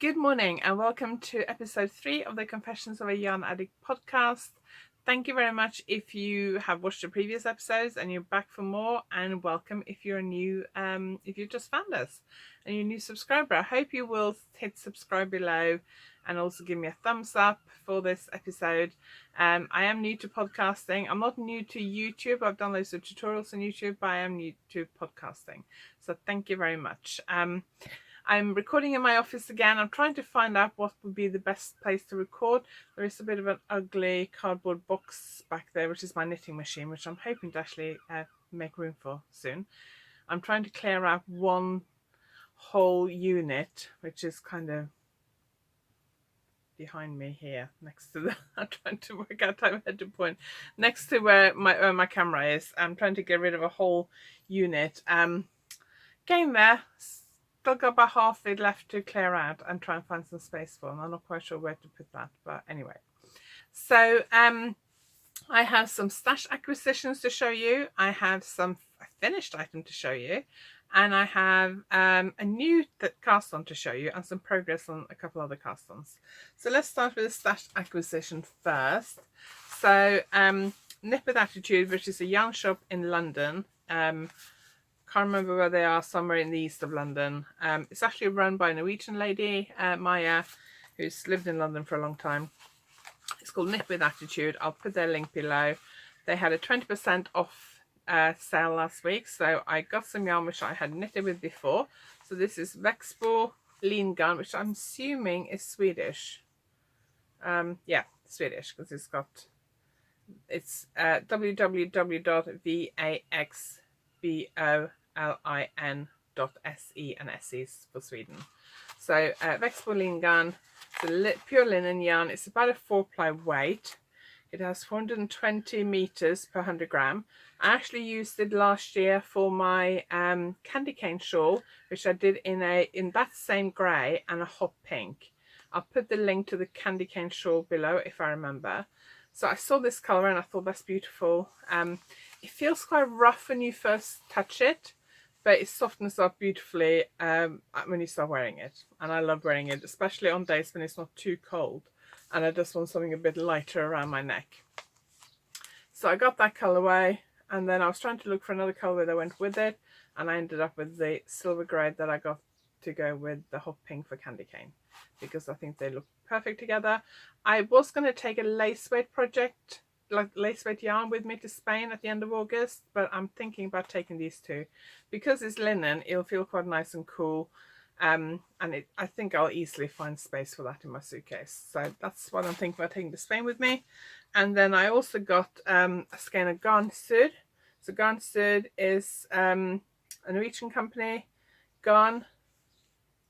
Good morning and welcome to episode 3 of the Confessions of a Yarn Addict podcast. Thank you very much if you have watched the previous episodes and you're back for more, and welcome if you're new, if you've just found us and you're a new subscriber. I hope you will hit subscribe below and also give me a thumbs up for this episode. I am new to podcasting. I'm not new to YouTube. I've done loads of tutorials on YouTube, but I am new to podcasting. So thank you very much. I'm recording in my office again. I'm trying to find out what would be the best place to record. There is a bit of an ugly cardboard box back there, which is my knitting machine, which I'm hoping to actually make room for soon. I'm trying to clear out one whole unit, which is kind of behind me here, next to the. I'm trying to work out how to point next to where my camera is. I'm trying to get rid of a whole unit. Getting there. Still got about half of it left to clear out and try and find some space for, and I'm not quite sure where to put that, but anyway. So I have some stash acquisitions to show you. I have some finished item to show you, and I have a new cast on to show you and some progress on a couple other cast ons. So let's start with the stash acquisition first. So Knit with Attitude, which is a yarn shop in London. Can't remember where they are, somewhere in the east of London. It's actually run by a Norwegian lady, Maya, who's lived in London for a long time. It's called Knit with Attitude. I'll put their link below. They had a 20% off sale last week, so I got some yarn which I had knitted with before. So this is Växbo Lean Gun, which I'm assuming is Swedish. Yeah, Swedish, because it's www.vaxbolin.se, and SE is for Sweden. So Växbo Lean Gun, it's a pure linen yarn. It's about a 4-ply weight. It has 420 meters per 100 gram. I actually used it last year for my candy cane shawl, which I did in that same grey and a hot pink. I'll put the link to the candy cane shawl below if I remember. So I saw this colour and I thought that's beautiful. It feels quite rough when you first touch it, but it softens up beautifully when you start wearing it. And I love wearing it, especially on days when it's not too cold and I just want something a bit lighter around my neck. So I got that colourway, and then I was trying to look for another colour that went with it, and I ended up with the silver grey that I got to go with the hot pink for candy cane, because I think they look perfect together. I was going to take a lace weight project, like lace weight yarn, with me to Spain at the end of August, but I'm thinking about taking these two because it's linen. It'll feel quite nice and cool, and I think I'll easily find space for that in my suitcase. So that's what I'm thinking about taking to Spain with me. And then I also got a skein of Garnstud. So Garnstud is a Norwegian company. Garn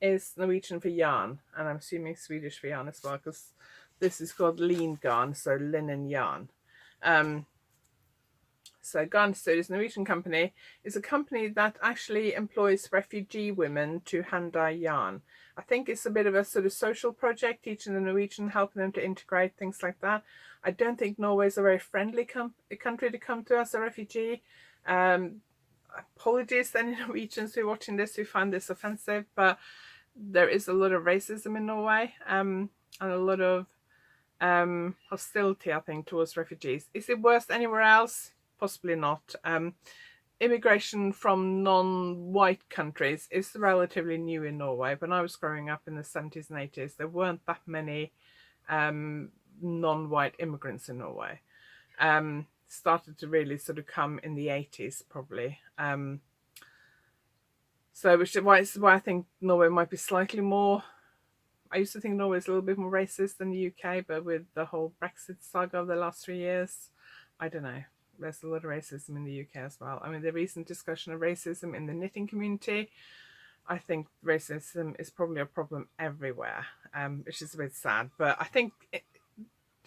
is Norwegian for yarn, and I'm assuming Swedish for yarn as well, because this is called lean garn, so linen yarn. So Garnstud is a Norwegian company. It's a company that actually employs refugee women to hand dye yarn. I think it's a bit of a sort of social project, teaching the Norwegian, helping them to integrate, things like that. I don't think Norway is a very friendly country to come to as a refugee. Apologies to any Norwegians who are watching this who find this offensive, but there is a lot of racism in Norway, and a lot of hostility, I think, towards refugees. Is it worse anywhere else? Possibly not. Immigration from non-white countries is relatively new in Norway. When I was growing up in the 70s and 80s, there weren't that many non-white immigrants in Norway. Started to really sort of come in the 80s, probably. So which is why I think Norway might be slightly more. I used to think Norway is a little bit more racist than the UK, but with the whole Brexit saga of the last 3 years, I don't know. There's a lot of racism in the UK as well. I mean, the recent discussion of racism in the knitting community, I think racism is probably a problem everywhere, which is a bit sad. But I think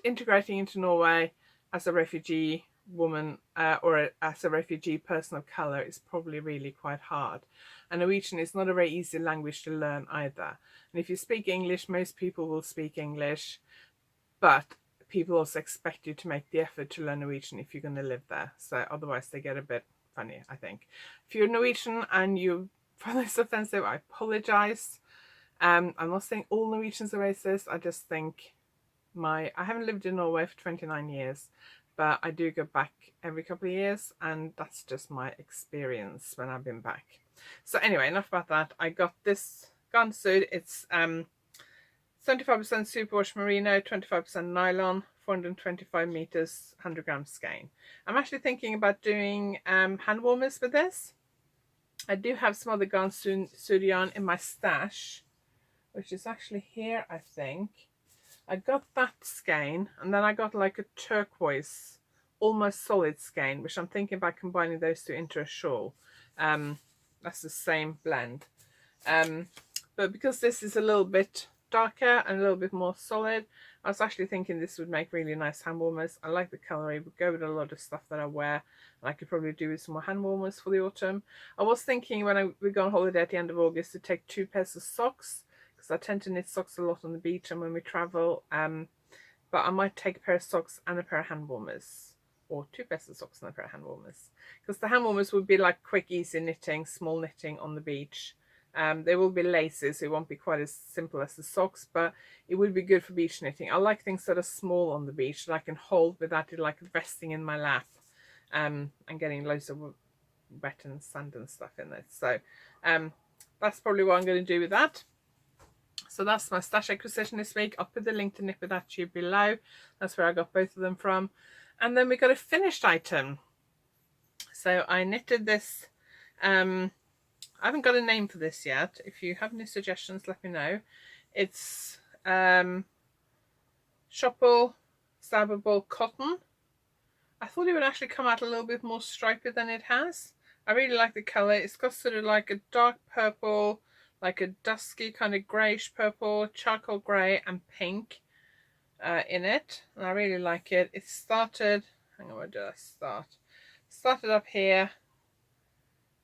integrating into Norway as a refugee woman or as a refugee person of colour is probably really quite hard. And Norwegian is not a very easy language to learn either. And if you speak English, most people will speak English, but people also expect you to make the effort to learn Norwegian if you're going to live there. So otherwise they get a bit funny, I think. If you're Norwegian and you find this offensive, I apologise. I'm not saying all Norwegians are racist. I just think I haven't lived in Norway for 29 years, but I do go back every couple of years, and that's just my experience when I've been back. So anyway, enough about that. I got this garn suit. It's 75% superwash merino, 25% nylon, 425 meters, 100 grams skein. I'm actually thinking about doing hand warmers with this. I do have some other garn suit yarn in my stash, which is actually here, I think. I got that skein, and then I got like a turquoise, almost solid skein, which I'm thinking about combining those two into a shawl. That's the same blend. But because this is a little bit darker and a little bit more solid, I was actually thinking this would make really nice hand warmers. I like the colour, it would go with a lot of stuff that I wear, and I could probably do with some more hand warmers for the autumn. I was thinking when we go on holiday at the end of August to take 2 pairs of socks, because I tend to knit socks a lot on the beach and when we travel, but I might take a pair of socks and a pair of hand warmers, or 2 pairs of socks and a pair of hand warmers, because the hand warmers would be like quick, easy knitting, small knitting on the beach. They will be laces, so it won't be quite as simple as the socks, but it would be good for beach knitting. I like things that are small on the beach that I can hold without it like resting in my lap, and getting loads of wet and sand and stuff in it. So that's probably what I'm going to do with that. So that's my stash acquisition this week. I'll put the link to knit with that to you below. That's where I got both of them from. And then we got a finished item. So I knitted this. I haven't got a name for this yet. If you have any suggestions, let me know. It's Zauberball Cotton. I thought it would actually come out a little bit more stripy than it has. I really like the colour. It's got sort of like a dark purple, like a dusky kind of greyish purple, charcoal grey and pink in it. And I really like it. It started, hang on, where did I start? Started up here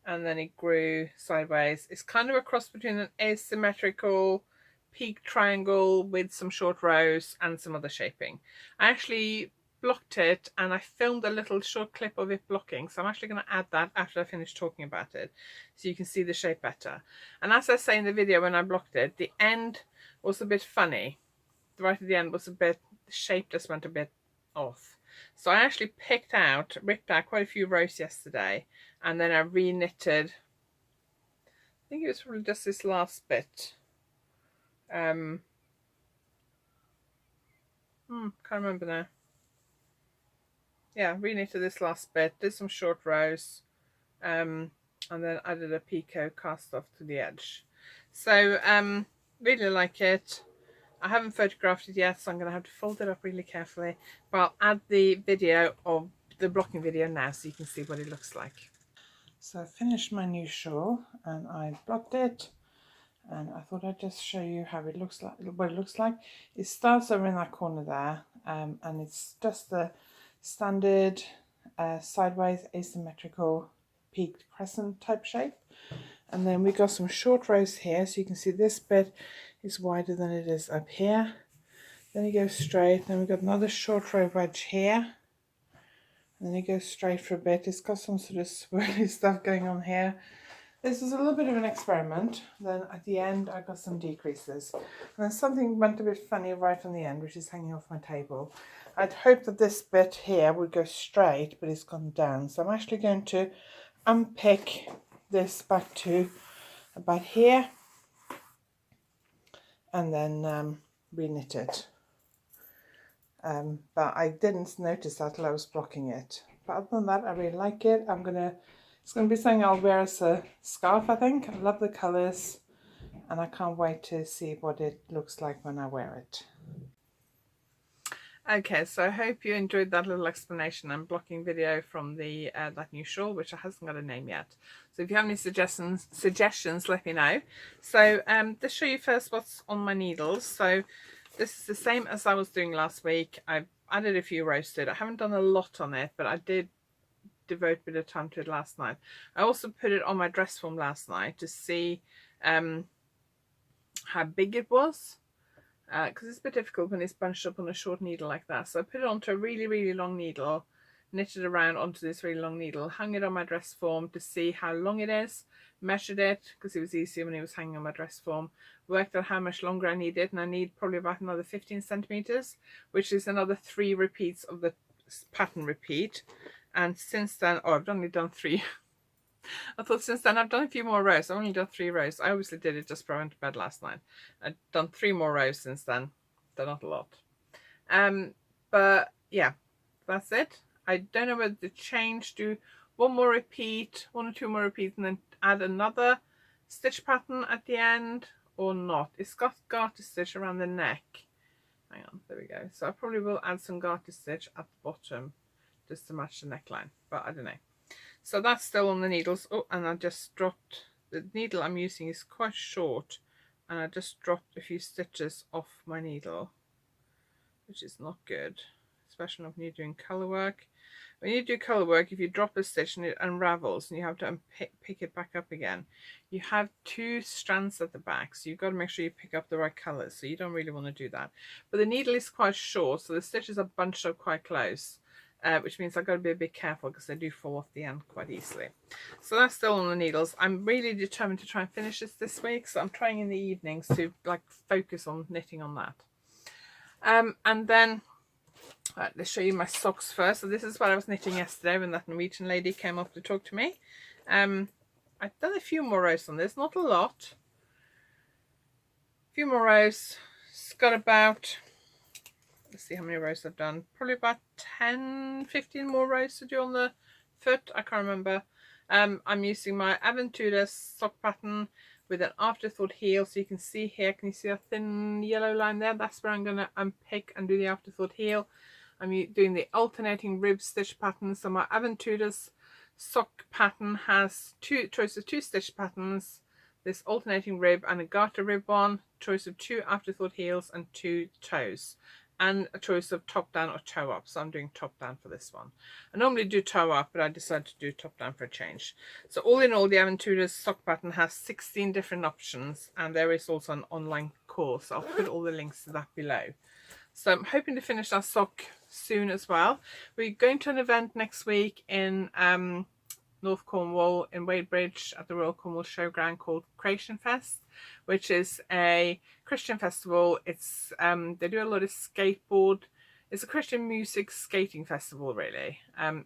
and then it grew sideways. It's kind of a cross between an asymmetrical peaked triangle with some short rows and some other shaping. I actually blocked it and I filmed a little short clip of it blocking, so I'm actually going to add that after I finish talking about it so you can see the shape better. And as I say in the video, when I blocked it, the end was a bit funny. Right at the end was a bit, the shape just went a bit off. So I actually ripped out quite a few rows yesterday, and then I re-knitted, I think it was probably just this last bit. Can't remember now. Yeah, re-knitted this last bit, did some short rows, and then added a picot cast off to the edge. So really like it. I haven't photographed it yet, so I'm going to have to fold it up really carefully, but I'll add the video of the blocking video now so you can see what it looks like. So I finished my new shawl and I blocked it, and I thought I'd just show you how it looks like, what it looks like. It starts over in that corner there, and it's just the standard sideways asymmetrical peaked crescent type shape. And then we got some short rows here, so you can see this bit is wider than it is up here. Then it goes straight, then we've got another short row wedge here, and then it goes straight for a bit. It's got some sort of swirly stuff going on here. This was a little bit of an experiment. Then at the end I got some decreases, and then something went a bit funny right on the end, which is hanging off my table. I'd hoped that this bit here would go straight, but it's gone down, so I'm actually going to unpick this back to about here and then re-knit it. But I didn't notice that till I was blocking it. But other than that, I really like it. It's gonna be something I'll wear as a scarf, I think. I love the colours, and I can't wait to see what it looks like when I wear it. Okay, so I hope you enjoyed that little explanation and blocking video from the that new shawl, which hasn't got a name yet. So if you have any suggestions, let me know. So to show you first what's on my needles. So this is the same as I was doing last week. I've added a few rows to it. I haven't done a lot on it, but I did devote a bit of time to it last night. I also put it on my dress form last night to see how big it was, because it's a bit difficult when it's bunched up on a short needle like that. So I put it onto a really, really long needle knitted around onto this really long needle, hung it on my dress form to see how long it is, measured it because it was easier when it was hanging on my dress form, worked out how much longer I needed, and I need probably about another 15 centimeters, which is another 3 repeats of the pattern repeat. And since then, oh, I've only done 3. I thought since then I've done a few more rows. I've only done 3 rows. I obviously did it just before I went to bed last night. I've done 3 more rows since then. They're not a lot. But yeah, that's it. I don't know whether to change to 1 more repeat, 1 or 2 more repeats, and then add another stitch pattern at the end or not. It's got garter stitch around the neck. Hang on, there we go. So I probably will add some garter stitch at the bottom just to match the neckline, but I don't know. So that's still on the needles. Oh, and I just dropped, the needle I'm using is quite short, and I just dropped a few stitches off my needle, which is not good, especially when you're doing colour work. When you do colour work, if you drop a stitch and it unravels and you have to pick it back up again, you have 2 strands at the back, so you've got to make sure you pick up the right colours, so you don't really want to do that. But the needle is quite short, so the stitches are bunched up quite close, which means I've got to be a bit careful because they do fall off the end quite easily. So that's still on the needles. I'm really determined to try and finish this week, so I'm trying in the evenings to like focus on knitting on that. And then let's show you my socks first. So this is what I was knitting yesterday when that Norwegian lady came up to talk to me. I've done a few more rows on this, not a lot. A few more rows. It's got about, let's see how many rows I've done. Probably about 10, 15 more rows to do on the foot. I can't remember. I'm using my Aventura sock pattern with an afterthought heel, so you can see here, can you see a thin yellow line there? That's where I'm going to unpick and do the afterthought heel. I'm doing the alternating rib stitch pattern. So my Aventura's sock pattern has choice of 2 stitch patterns, this alternating rib and a garter rib one, choice of 2 afterthought heels and 2 toes, and a choice of top down or toe up. So I'm doing top down for this one. I normally do toe up, but I decided to do top down for a change. So all in all, the Aventura's sock pattern has 16 different options, and there is also an online course. I'll put all the links to that below. So I'm hoping to finish our sock soon as well. We're going to an event next week in North Cornwall in Wadebridge at the Royal Cornwall Showground called Creation Fest, which is a Christian festival. It's they do a lot of skateboard. It's a Christian music skating festival, really.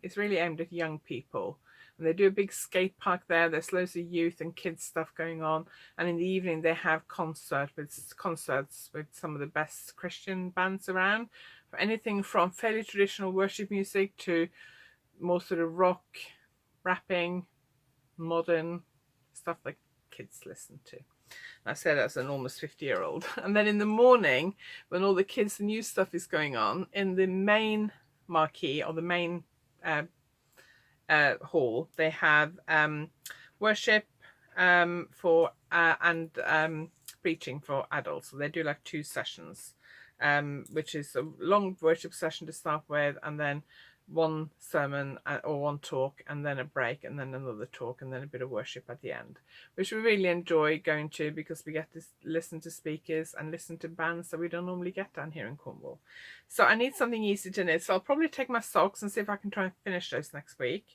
It's really aimed at young people. And they do a big skate park there. There's loads of youth and kids stuff going on. And in the evening they have concerts with some of the best Christian bands around. For anything from fairly traditional worship music to more sort of rock, rapping, modern stuff like kids listen to. And I say that as an almost 50-year-old. And then in the morning, when all the kids and new stuff is going on, in the main marquee or the main hall, they have worship for and preaching for adults. So they do like 2 sessions, which is a long worship session to start with, and then 1 sermon or 1 talk, and then a break, and then another talk, and then a bit of worship at the end, which we really enjoy going to because we get to listen to speakers and listen to bands that we don't normally get down here in Cornwall. So I need something easy to knit, so I'll probably take my socks and see if I can try and finish those next week.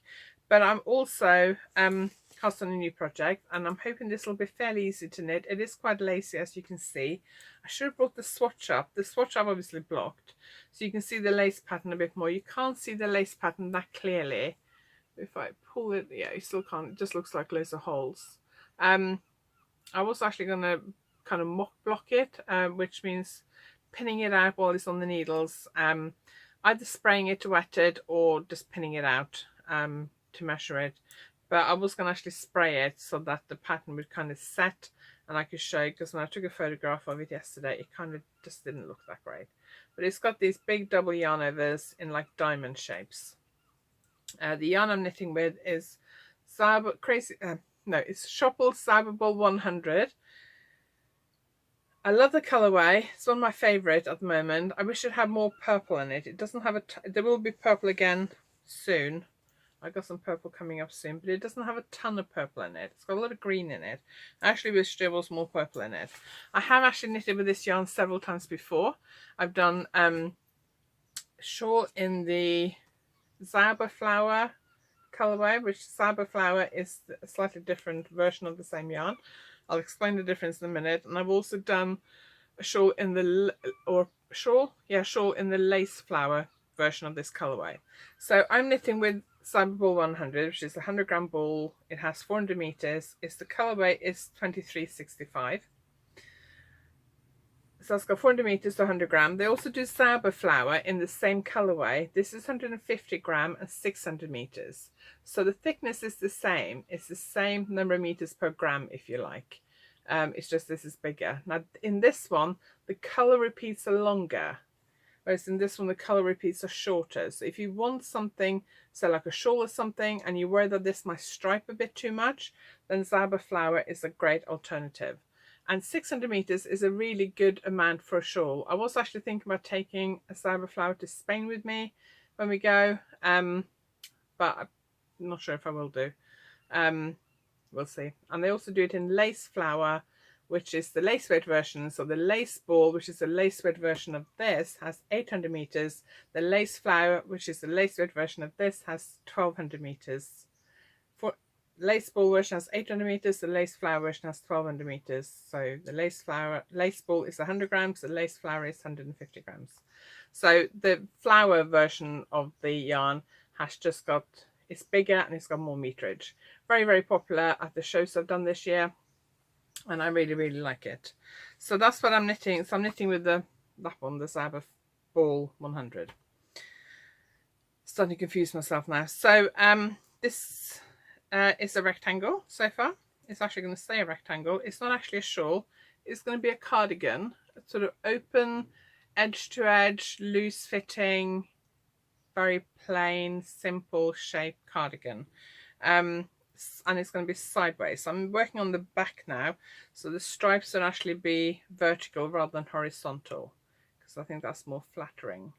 But I'm also cast on a new project, and I'm hoping this will be fairly easy to knit. It is quite lacy, as you can see. I should have brought the swatch up. The swatch I've obviously blocked, so you can see the lace pattern a bit more. You can't see the lace pattern that clearly. If I pull it, yeah, you still can't. It just looks like loads of holes. I was actually going to kind of mock block it, which means pinning it out while it's on the needles. Either spraying it to wet it or just pinning it out to measure it. But I was going to actually spray it so that the pattern would kind of set, and I could show you, because when I took a photograph of it yesterday, it kind of just didn't look that great. But it's got these big double yarn overs in like diamond shapes. The yarn I'm knitting with is it's Zauberball Zauberball 100. I love the colourway. It's one of my favourite at the moment. I wish it had more purple in it. It doesn't have there will be purple again soon. I got some purple coming up soon, but it doesn't have a ton of purple in it. It's got a lot of green in it. I actually wish there was more purple in it. I have actually knitted with this yarn several times before. I've done shawl in the Zauberflower colorway, which Zauberflower is a slightly different version of the same yarn. I'll explain the difference in a minute. And I've also done a shawl in the shawl in the lace flower version of this colorway. So I'm knitting with Zauberball 100, which is a 100-gram ball. It has 400 meters. The colorway is 2365. So it's got 400 meters to 100 gram. They also do Zauberflower in the same colorway. This is 150 gram and 600 meters. So the thickness is the same. It's the same number of meters per gram, if you like. It's just this is bigger. Now in this one, the color repeats are longer, whereas in this one, the color repeats are shorter. So if you want something, say like a shawl or something, and you're worried that this might stripe a bit too much, then Zauberflower is a great alternative. And 600 meters is a really good amount for a shawl. I was actually thinking about taking a Zauberflower to Spain with me when we go, but I'm not sure if I will do. We'll see. And they also do it in lace flower, which is the lace weight version. So the lace ball, which is the lace weight version of this, has 800 meters. The lace flower, which is the lace weight version of this, has 1200 meters. For lace ball version has 800 meters, the lace flower version has 1200 meters. So the lace ball is 100 grams, the lace flower is 150 grams. So the flower version of the yarn has just got, it's bigger and it's got more meterage. Very, very popular at the shows I've done this year, and I really, really like it. So that's what I'm knitting. So I'm knitting with that one, the Zauberball 100. Starting to confuse myself now. So this is a rectangle so far. It's actually going to stay a rectangle. It's not actually a shawl. It's going to be a cardigan, a sort of open, edge to edge, loose fitting, very plain, simple shape cardigan. And it's going to be sideways. So I'm working on the back now, so the stripes will actually be vertical rather than horizontal, because I think that's more flattering.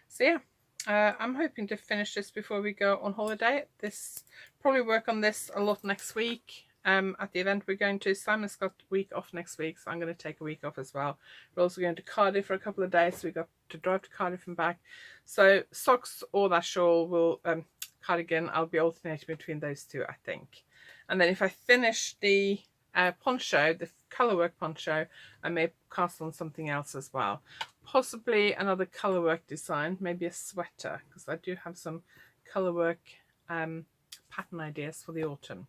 So yeah, I'm hoping to finish this before we go on holiday. Probably work on this a lot next week. At the event we're going to, Simon's got a week off next week, so I'm going to take a week off as well. We're also going to Cardiff for a couple of days, so we got to drive to Cardiff and back. So socks or that shawl will cardigan, I'll be alternating between those two, I think. And then if I finish the poncho, the colourwork poncho, I may cast on something else as well. Possibly another colourwork design, maybe a sweater, because I do have some colourwork pattern ideas for the autumn.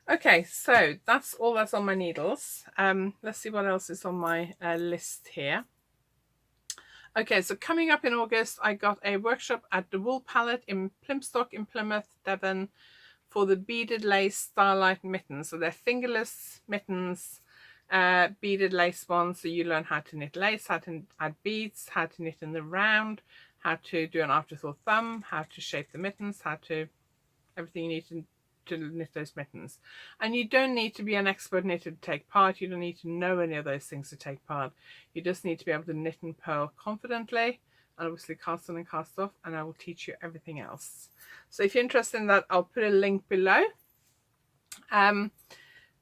Okay, so that's all that's on my needles. Let's see what else is on my list here. Okay, so coming up in August, I got a workshop at the Wool Palette in Plymstock in Plymouth, Devon, for the Beaded Lace Starlight mittens. So they're fingerless mittens, beaded lace ones. So you learn how to knit lace, how to add beads, how to knit in the round, how to do an afterthought thumb, how to shape the mittens, everything you need to knit those mittens. And you don't need to be an expert knitter to take part. You don't need to know any of those things to take part. You just need to be able to knit and purl confidently, and obviously cast on and cast off, and I will teach you everything else. So if you're interested in that, I'll put a link below.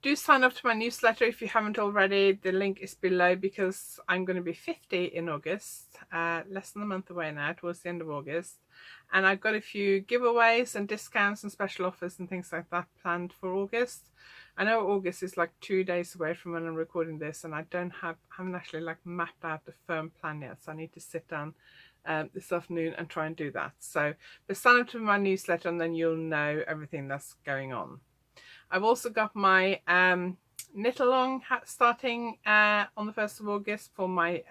Do sign up to my newsletter if you haven't already. The link is below, because I'm going to be 50 in August, less than a month away now, towards the end of August. And I've got a few giveaways and discounts and special offers and things like that planned for August. I know August is like 2 days away from when I'm recording this, and I haven't actually like mapped out the firm plan yet. So I need to sit down this afternoon and try and do that. So but sign up to my newsletter, and then you'll know everything that's going on. I've also got my knit along starting on the 1st of August for my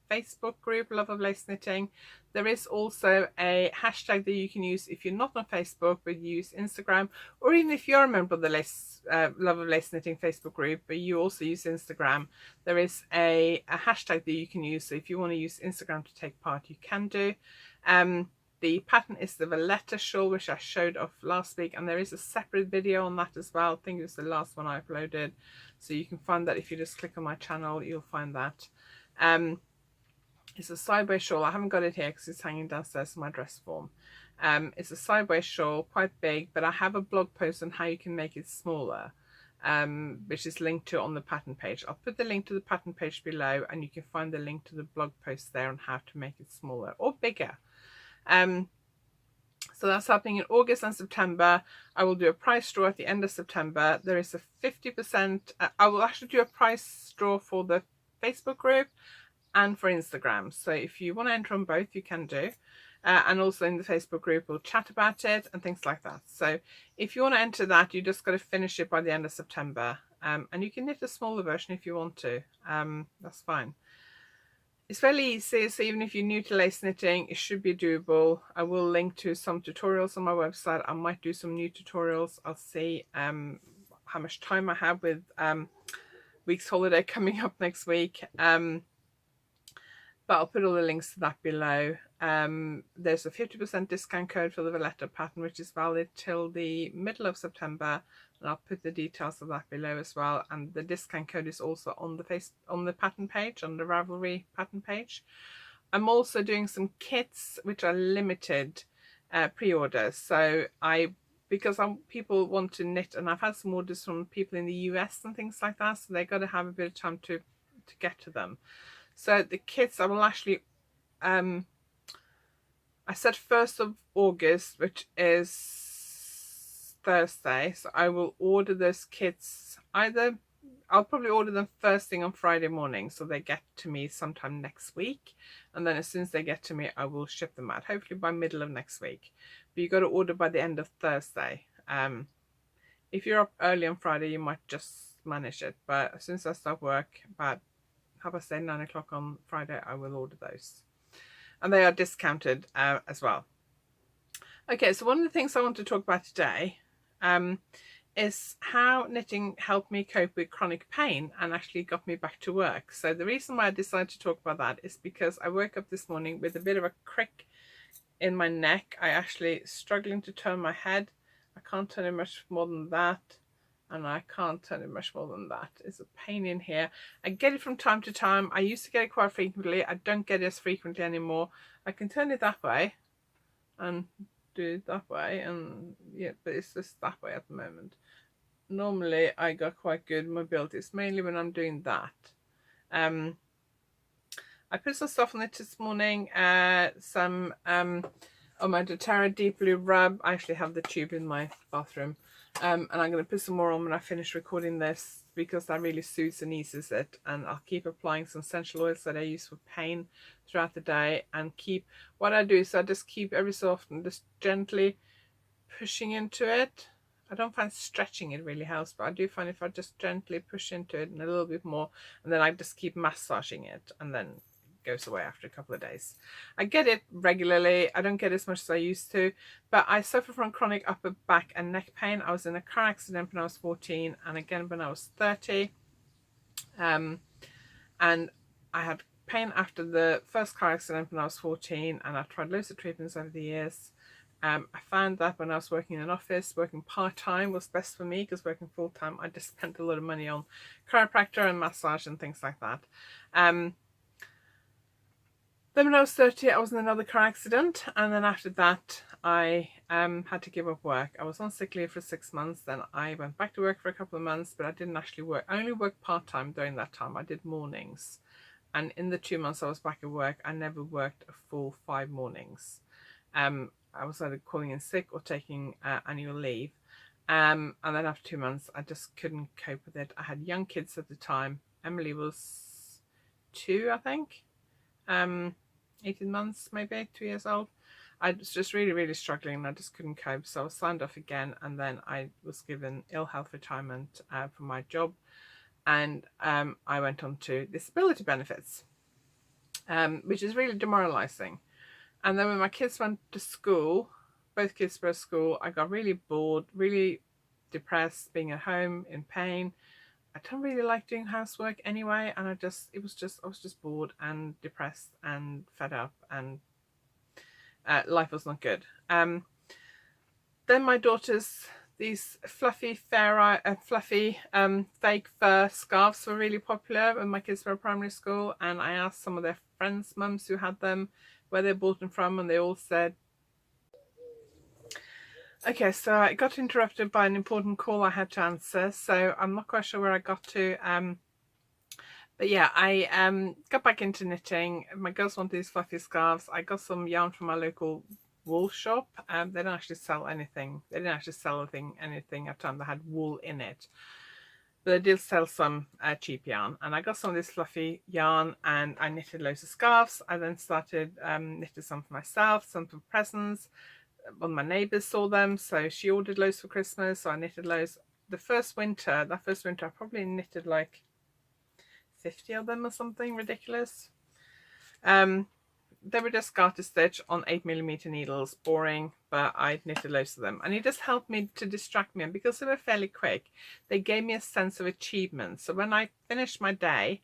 Facebook group, Love of Lace Knitting. There is also a hashtag that you can use if you're not on Facebook but use Instagram, or even if you're a member of the Love of Lace Knitting Facebook group but you also use Instagram. There is a hashtag that you can use, so if you want to use Instagram to take part, you can do. The pattern is the Valletta shawl, which I showed off last week, and there is a separate video on that as well. I think it was the last one I uploaded, so you can find that if you just click on my channel, you'll find that. It's a sideways shawl. I haven't got it here because it's hanging downstairs in my dress form. It's a sideways shawl, quite big, but I have a blog post on how you can make it smaller, which is linked to on the pattern page. I'll put the link to the pattern page below, and you can find the link to the blog post there on how to make it smaller or bigger. So that's happening in August and September. I will do a price draw at the end of September. There is a 50%, I will actually do a price draw for the Facebook group and for Instagram. So if you want to enter on both, you can do. And also in the Facebook group, we'll chat about it and things like that. So if you want to enter that, you just got to finish it by the end of September. And you can knit a smaller version if you want to. That's fine. It's fairly easy, so even if you're new to lace knitting, it should be doable. I will link to some tutorials on my website. I might do some new tutorials. I'll see how much time I have with week's holiday coming up next week. But I'll put all the links to that below. There's a 50% discount code for the Valletta pattern, which is valid till the middle of September. And I'll put the details of that below as well. And the discount code is also on the pattern page, on the Ravelry pattern page. I'm also doing some kits, which are limited pre-orders. So because people want to knit, and I've had some orders from people in the US and things like that, so they've got to have a bit of time to get to them. So the kits I will actually, I said 1st of August, which is Thursday. So I will order those kits I'll probably order them first thing on Friday morning. So they get to me sometime next week. And then as soon as they get to me, I will ship them out, hopefully by middle of next week. But you got to order by the end of Thursday. If you're up early on Friday, you might just manage it. But as soon as I start work, about 9 o'clock on Friday, I will order those, and they are discounted as well. Okay, so one of the things I want to talk about today is how knitting helped me cope with chronic pain and actually got me back to work. So the reason why I decided to talk about that is because I woke up this morning with a bit of a crick in my neck. I actually struggling to turn my head. I can't turn it much more than that. And I can't turn it much more than that. It's a pain in here. I get it from time to time. I used to get it quite frequently. I don't get it as frequently anymore. I can turn it that way and do it that way. And yeah, but it's just that way at the moment. Normally I got quite good mobility. It's mainly when I'm doing that. I put some stuff on it this morning. Some on my doTERRA Deep Blue Rub. I actually have the tube in my bathroom. And I'm going to put some more on when I finish recording this, because that really soothes and eases it. And I'll keep applying some essential oils that I use for pain throughout the day. And what I do is I just keep every so often just gently pushing into it. I don't find stretching it really helps, but I do find if I just gently push into it and a little bit more, and then I just keep massaging it, and then goes away after a couple of days. I get it regularly. I don't get as much as I used to, but I suffer from chronic upper back and neck pain. I was in a car accident when I was 14 and again when I was 30. And I had pain after the first car accident when I was 14, and I've tried loads of treatments over the years. I found that when I was working in an office, working part-time was best for me, because working full-time I just spent a lot of money on chiropractor and massage and things like that. Then when I was 30, I was in another car accident, and then after that I had to give up work. I was on sick leave for 6 months, then I went back to work for a couple of months, but I didn't actually work. I only worked part-time during that time. I did mornings, and in the 2 months I was back at work, I never worked a full 5 mornings. I was either calling in sick or taking annual leave. And then after 2 months, I just couldn't cope with it. I had young kids at the time. Emily was 2, I think. 18 months, maybe 2 years old. I was just really, really struggling, and I just couldn't cope. So I was signed off again, and then I was given ill health retirement from my job, and I went on to disability benefits, which is really demoralizing. And then when my kids went to school, both kids were at school, I got really bored, really depressed, being at home in pain. I don't really like doing housework anyway, and I was just bored and depressed and fed up, and life was not good. Then my daughters, these fluffy fake fur scarves were really popular when my kids were at primary school, and I asked some of their friends' mums who had them where they bought them from, and they all said. Okay, so I got interrupted by an important call I had to answer, so I'm not quite sure where I got to. But yeah, I got back into knitting. My girls wanted these fluffy scarves. I got some yarn from my local wool shop. They don't actually sell anything. They didn't actually sell anything at the time that had wool in it. But they did sell some cheap yarn. And I got some of this fluffy yarn and I knitted loads of scarves. I then started knitting some for myself, some for presents. One of my neighbours saw them, so she ordered loads for Christmas, so I knitted loads. That first winter, I probably knitted like 50 of them or something ridiculous. They were just garter stitch on 8mm needles, boring, but I knitted loads of them. And it just helped me to distract me. And because they were fairly quick, they gave me a sense of achievement. So when I finished my day,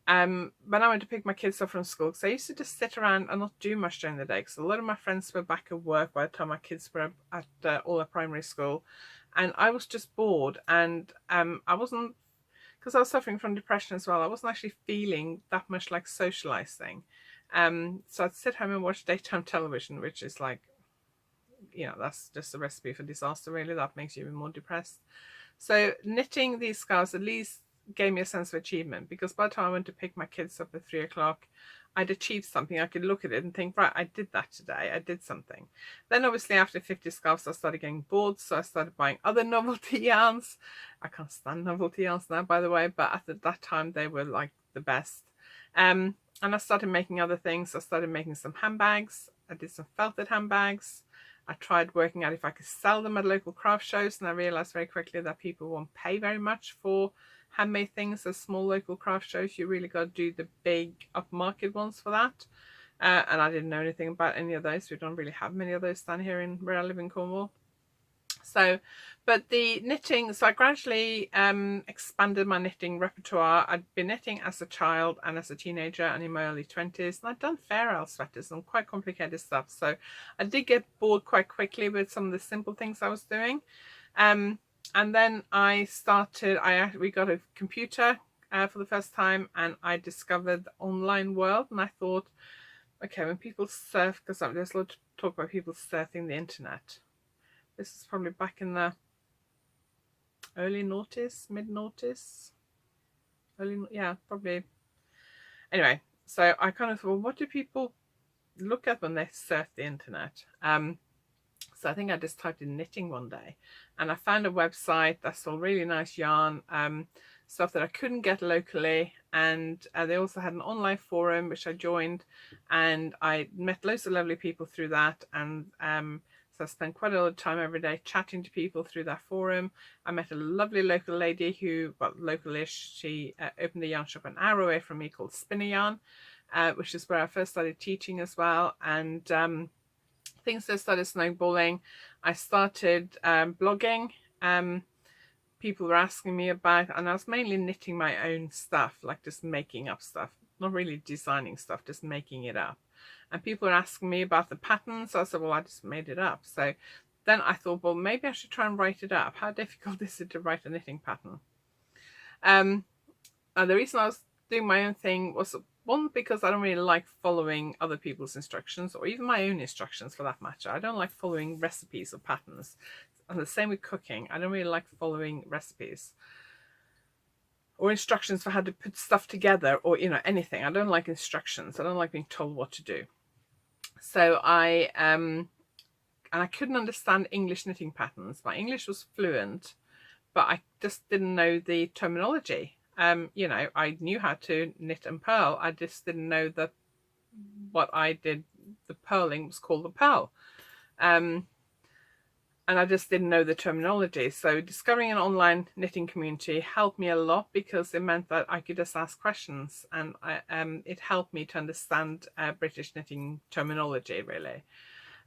when I went to pick my kids up from school, because I used to just sit around and not do much during the day, because a lot of my friends were back at work by the time my kids were at all at primary school, and I was just bored, and I wasn't, because I was suffering from depression as well, I wasn't actually feeling that much like socializing. So I'd sit home and watch daytime television, which is like, you know, that's just a recipe for disaster really. That makes you even more depressed. So knitting these scarves at least gave me a sense of achievement, because by the time I went to pick my kids up at 3 o'clock, I'd achieved something. I could look at it and think, right, I did that today. I did something. Then obviously after 50 scarves, I started getting bored. So I started buying other novelty yarns. I can't stand novelty yarns now, by the way, but at that time they were like the best. And I started making other things. I started making some handbags. I did some felted handbags. I tried working out if I could sell them at local craft shows, and I realized very quickly that people won't pay very much for handmade things at small local craft shows. You really got to do the big upmarket ones for that. And I didn't know anything about any of those. We don't really have many of those down here in where I live in Cornwall. So, but the knitting, so I gradually expanded my knitting repertoire. I'd been knitting as a child and as a teenager and in my early 20s, and I'd done fair isle sweaters and quite complicated stuff. So I did get bored quite quickly with some of the simple things I was doing. And then I started, we got a computer for the first time, and I discovered the online world, and I thought, okay, when people surf, because there's a lot of talk about people surfing the internet. This is probably back in the early noughties, mid noughties, yeah, probably. Anyway, so I kind of thought, well, what do people look at when they surf the internet? So I think I just typed in knitting one day, and I found a website that sold really nice yarn, stuff that I couldn't get locally, and they also had an online forum which I joined, and I met loads of lovely people through that, and so I spent quite a lot of time every day chatting to people through that forum. I met a lovely local lady who, well, local-ish, she opened a yarn shop an hour away from me called Spinner Yarn, which is where I first started teaching as well, and things just started snowballing. I started blogging. People were asking me about, and I was mainly knitting my own stuff, like just making up stuff, not really designing stuff, just making it up. And people were asking me about the patterns. So I said, well, I just made it up. So then I thought, well, maybe I should try and write it up. How difficult is it to write a knitting pattern? And the reason I was doing my own thing was, one, because I don't really like following other people's instructions, or even my own instructions for that matter. I don't like following recipes or patterns. And the same with cooking. I don't really like following recipes or instructions for how to put stuff together, or, you know, anything. I don't like instructions. I don't like being told what to do. So and I couldn't understand English knitting patterns. My English was fluent, but I just didn't know the terminology. You know, I knew how to knit and purl. I just didn't know that what I did, the purling, was called the purl. And I just didn't know the terminology. So discovering an online knitting community helped me a lot, because it meant that I could just ask questions, and it helped me to understand British knitting terminology, really.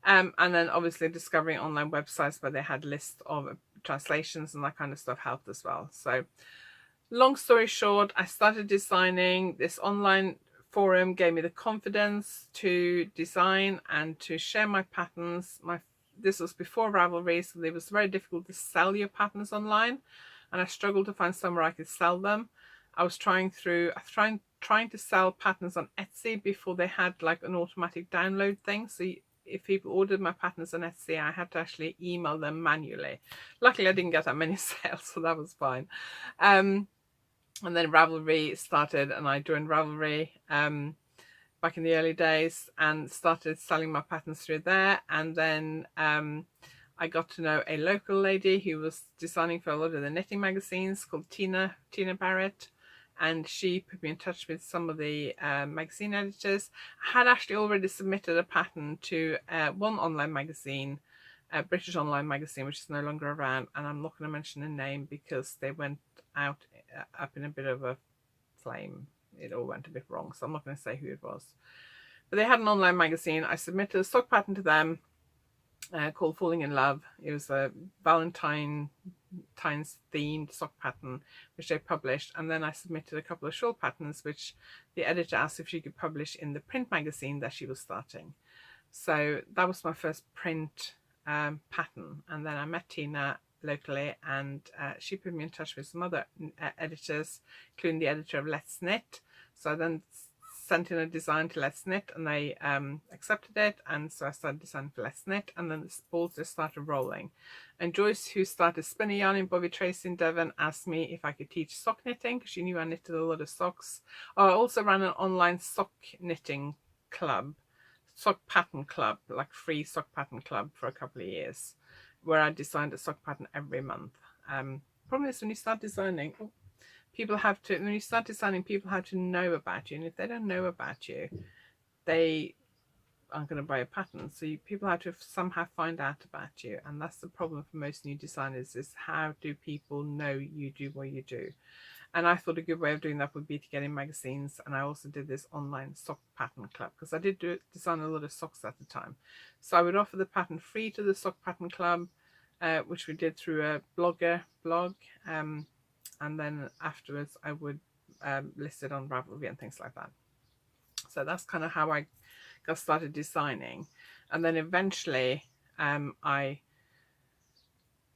And then obviously discovering online websites where they had lists of translations and that kind of stuff helped as well. So long story short, I started designing. This online forum gave me the confidence to design and to share my patterns. This was before Ravelry, so it was very difficult to sell your patterns online, and I struggled to find somewhere I could sell them. I was trying to sell patterns on Etsy before they had like an automatic download thing. So if people ordered my patterns on Etsy, I had to actually email them manually. Luckily, I didn't get that many sales, so that was fine. And then Ravelry started, and I joined Ravelry. By back in the early days, and started selling my patterns through there. And then I got to know a local lady who was designing for a lot of the knitting magazines, called Tina Barrett, and she put me in touch with some of the magazine editors. I had actually already submitted a pattern to one online magazine, a British online magazine, which is no longer around, and I'm not going to mention the name because they went out up in a bit of a flame. It all went a bit wrong, so I'm not going to say who it was. But they had an online magazine. I submitted a sock pattern to them called Falling in Love. It was a Valentine's themed sock pattern which they published, and then I submitted a couple of shawl patterns which the editor asked if she could publish in the print magazine that she was starting. So that was my first print pattern, and then I met Tina locally, and she put me in touch with some other editors, including the editor of Let's Knit. So I then sent in a design to Let's Knit, and they accepted it, and so I started designing for Let's Knit, and then the balls just started rolling. And Joyce, who started spinning yarn in Bobby Tracy in Devon, asked me if I could teach sock knitting, because she knew I knitted a lot of socks. I also ran an online sock knitting club, sock pattern club, like free sock pattern club, for a couple of years, where I designed a sock pattern every month. Problem is, when you start designing, people have to know about you, and if they don't know about you, they aren't going to buy a pattern. So people have to somehow find out about you, and that's the problem for most new designers, is how do people know you do what you do? And I thought a good way of doing that would be to get in magazines, and I also did this online sock pattern club, because I did design a lot of socks at the time. So I would offer the pattern free to the sock pattern club, which we did through a blog, and then afterwards I would list it on Ravelry and things like that. So that's kind of how I got started designing. And then eventually I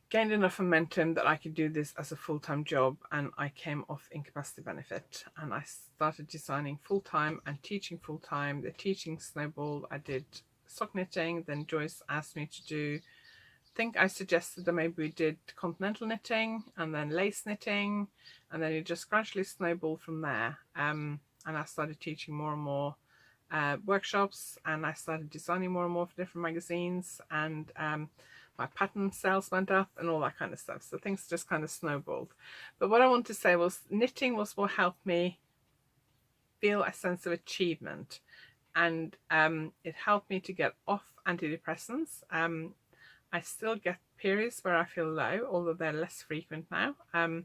gained enough momentum that I could do this as a full-time job, and I came off incapacity benefit, and I started designing full-time and teaching full-time. The teaching snowballed. I did sock knitting, then Joyce asked me to do, I think I suggested that maybe we did continental knitting and then lace knitting, and then it just gradually snowballed from there. And I started teaching more and more workshops, and I started designing more and more for different magazines, and my pattern sales went up and all that kind of stuff. So things just kind of snowballed. But what I want to say was, knitting was what helped me feel a sense of achievement, and it helped me to get off antidepressants. I still get periods where I feel low, although they're less frequent now, a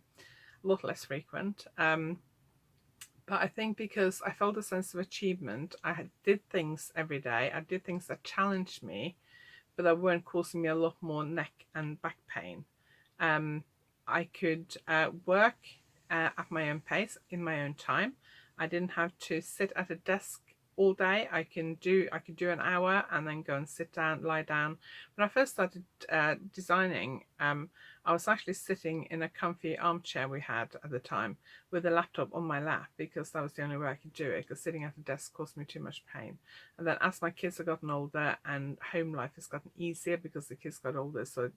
lot less frequent. But I think because I felt a sense of achievement, I did things every day. I did things that challenged me, but that weren't causing me a lot more neck and back pain. I could work at my own pace, in my own time. I didn't have to sit at a desk all day. I could do an hour and then go and sit down, lie down. When I first started designing, I was actually sitting in a comfy armchair we had at the time with a laptop on my lap, because that was the only way I could do it, because sitting at a desk caused me too much pain. And then as my kids have gotten older and home life has gotten easier because the kids got older, so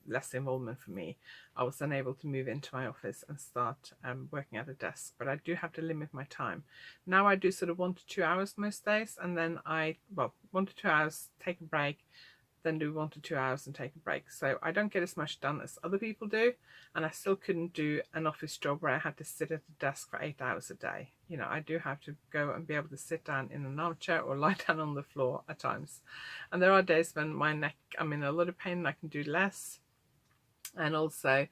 less involvement for me, I was then able to move into my office and start working at a desk. But I do have to limit my time. Now I do sort of 1 to 2 hours most days, and then 1 to 2 hours, take a break, then do 1 to 2 hours and take a break. So I don't get as much done as other people do, and I still couldn't do an office job where I had to sit at a desk for 8 hours a day. You know, I do have to go and be able to sit down in an armchair or lie down on the floor at times. And there are days when my neck, I'm in a lot of pain and I can do less. And also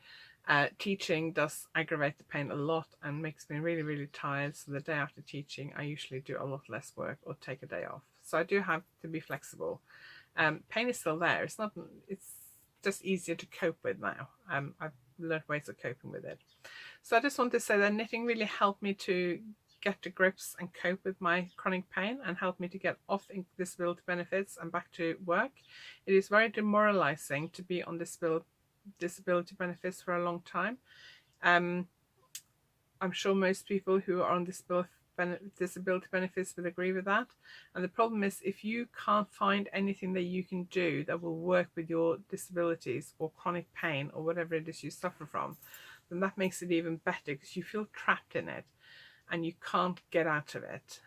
teaching does aggravate the pain a lot and makes me really, really tired. So the day after teaching, I usually do a lot less work or take a day off. So I do have to be flexible. Pain is still there. It's just easier to cope with now. I've learned ways of coping with it. So I just want to say that knitting really helped me to get to grips and cope with my chronic pain, and helped me to get off disability benefits and back to work. It is very demoralizing to be on disability benefits for a long time. I'm sure most people who are on disability benefits will agree with that. And the problem is, if you can't find anything that you can do that will work with your disabilities or chronic pain or whatever it is you suffer from, then that makes it even better, because you feel trapped in it and you can't get out of it.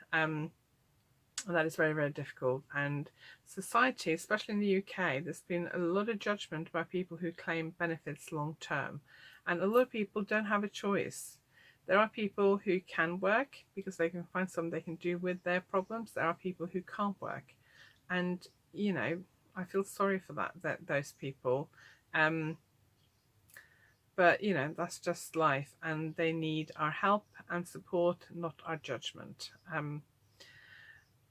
And that is very, very difficult. And society, especially in the UK, there's been a lot of judgment by people who claim benefits long term. And a lot of people don't have a choice. There are people who can work because they can find something they can do with their problems. There are people who can't work. And, you know, I feel sorry for those people. But, you know, that's just life. And they need our help and support, not our judgment.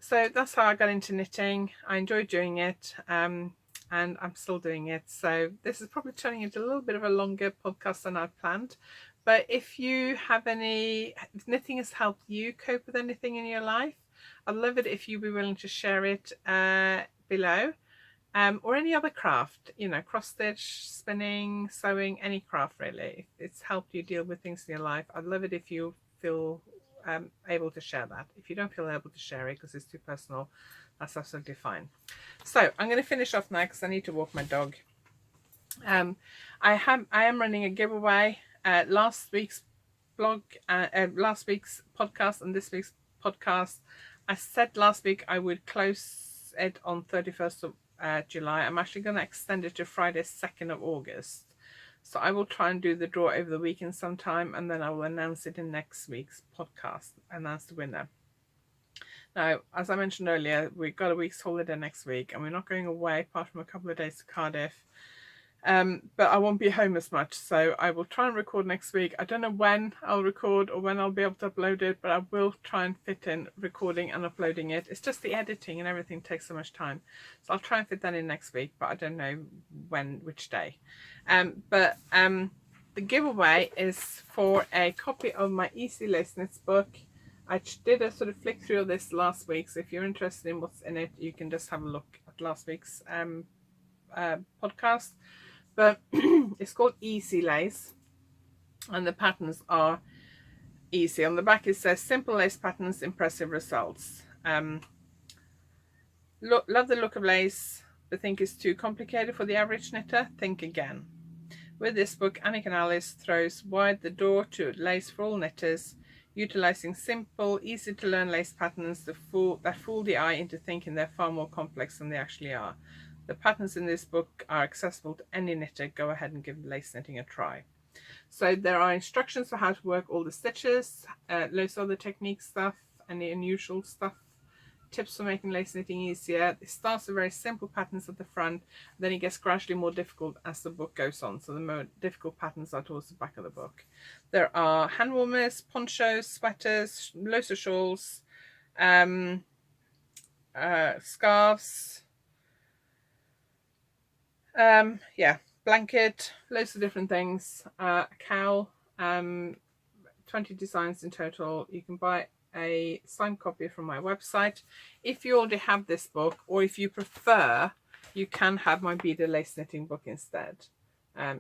So that's how I got into knitting. I enjoyed doing it, and I'm still doing it. So this is probably turning into a little bit of a longer podcast than I'd planned. But if you have if knitting has helped you cope with anything in your life, I'd love it if you'd be willing to share it below. Or any other craft, you know, cross stitch, spinning, sewing, any craft really. If it's helped you deal with things in your life, I'd love it if you feel able to share that. If you don't feel able to share it because it's too personal, that's absolutely fine. So I'm going to finish off now because I need to walk my dog. I am running a giveaway. Last week's last week's podcast and this week's podcast, I said last week I would close it on 31st of July. I'm actually going to extend it to Friday 2nd of August. So I will try and do the draw over the weekend sometime, and then I will announce it in next week's podcast, announce the winner. Now, as I mentioned earlier, we've got a week's holiday next week, and we're not going away apart from a couple of days to Cardiff. But I won't be home as much, so I will try and record next week. I don't know when I'll record or when I'll be able to upload it, but I will try and fit in recording and uploading it. It's just the editing and everything takes so much time, so I'll try and fit that in next week, but I don't know which day. The giveaway is for a copy of my Easy Lace Knits book. I did a sort of flick through of this last week, so if you're interested in what's in it, you can just have a look at last week's podcast. But it's called Easy Lace, and the patterns are easy. On the back it says simple lace patterns, impressive results. Love the look of lace, but think it's too complicated for the average knitter? Think again. With this book, Anniken and Allis throws wide the door to lace for all knitters, utilizing simple, easy to learn lace patterns that fool the eye into thinking they're far more complex than they actually are. The patterns in this book are accessible to any knitter. Go ahead and give lace knitting a try. So there are instructions for how to work all the stitches, loads of other technique stuff, any unusual stuff, tips for making lace knitting easier. It starts with very simple patterns at the front, then it gets gradually more difficult as the book goes on. So the more difficult patterns are towards the back of the book. There are hand warmers, ponchos, sweaters, loads of shawls, scarves, blanket, loads of different things, a cowl, 20 designs in total. You can buy a signed copy from my website. If you already have this book, or if you prefer, you can have my Beaded Lace Knitting book instead.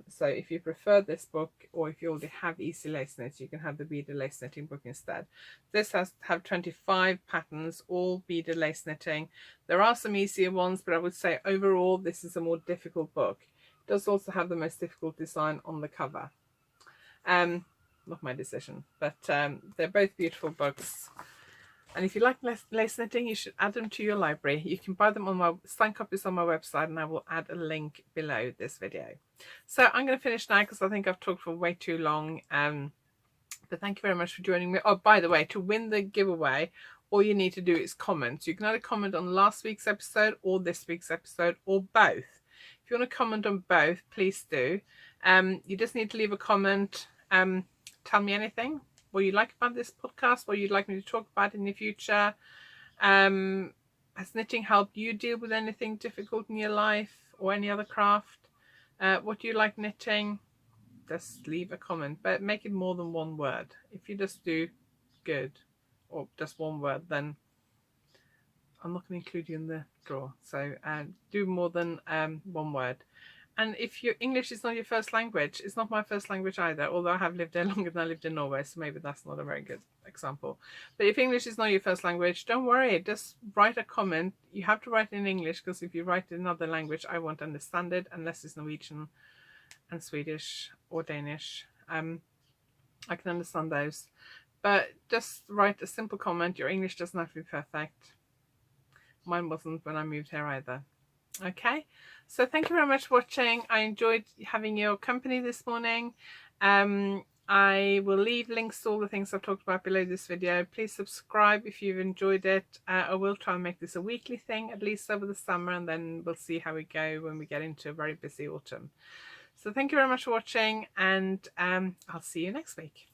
So if you prefer this book, or if you already have Easy Lace Knits, you can have the Beaded Lace Knitting book instead. This has 25 patterns, all beaded lace knitting. There are some easier ones, but I would say overall this is a more difficult book. It does also have the most difficult design on the cover. Not my decision, but they're both beautiful books. And if you like lace knitting, you should add them to your library. You can buy them on my signed copies on my website, and I will add a link below this video. So I'm going to finish now because I think I've talked for way too long. But thank you very much for joining me. Oh, by the way, to win the giveaway, all you need to do is comment. You can either comment on last week's episode or this week's episode, or both. If you want to comment on both, please do. You just need to leave a comment. Tell me anything, what you like about this podcast, what you'd like me to talk about in the future. Has knitting helped you deal with anything difficult in your life or any other craft? What do you like knitting? Just leave a comment, but make it more than one word. If you just do good or just one word, then I'm not going to include you in the draw. So do more than one word. And if your English is not your first language, it's not my first language either, although I have lived there longer than I lived in Norway, so maybe that's not a very good example. But if English is not your first language, don't worry, just write a comment. You have to write it in English, because if you write it in another language, I won't understand it, unless it's Norwegian and Swedish or Danish. I can understand those. But just write a simple comment. Your English doesn't have to be perfect. Mine wasn't when I moved here either. Okay, so thank you very much for watching. I enjoyed having your company this morning. I will leave links to all the things I've talked about below this video. Please subscribe if you've enjoyed it. I will try and make this a weekly thing, at least over the summer, and then we'll see how we go when we get into a very busy autumn. So thank you very much for watching, and I'll see you next week.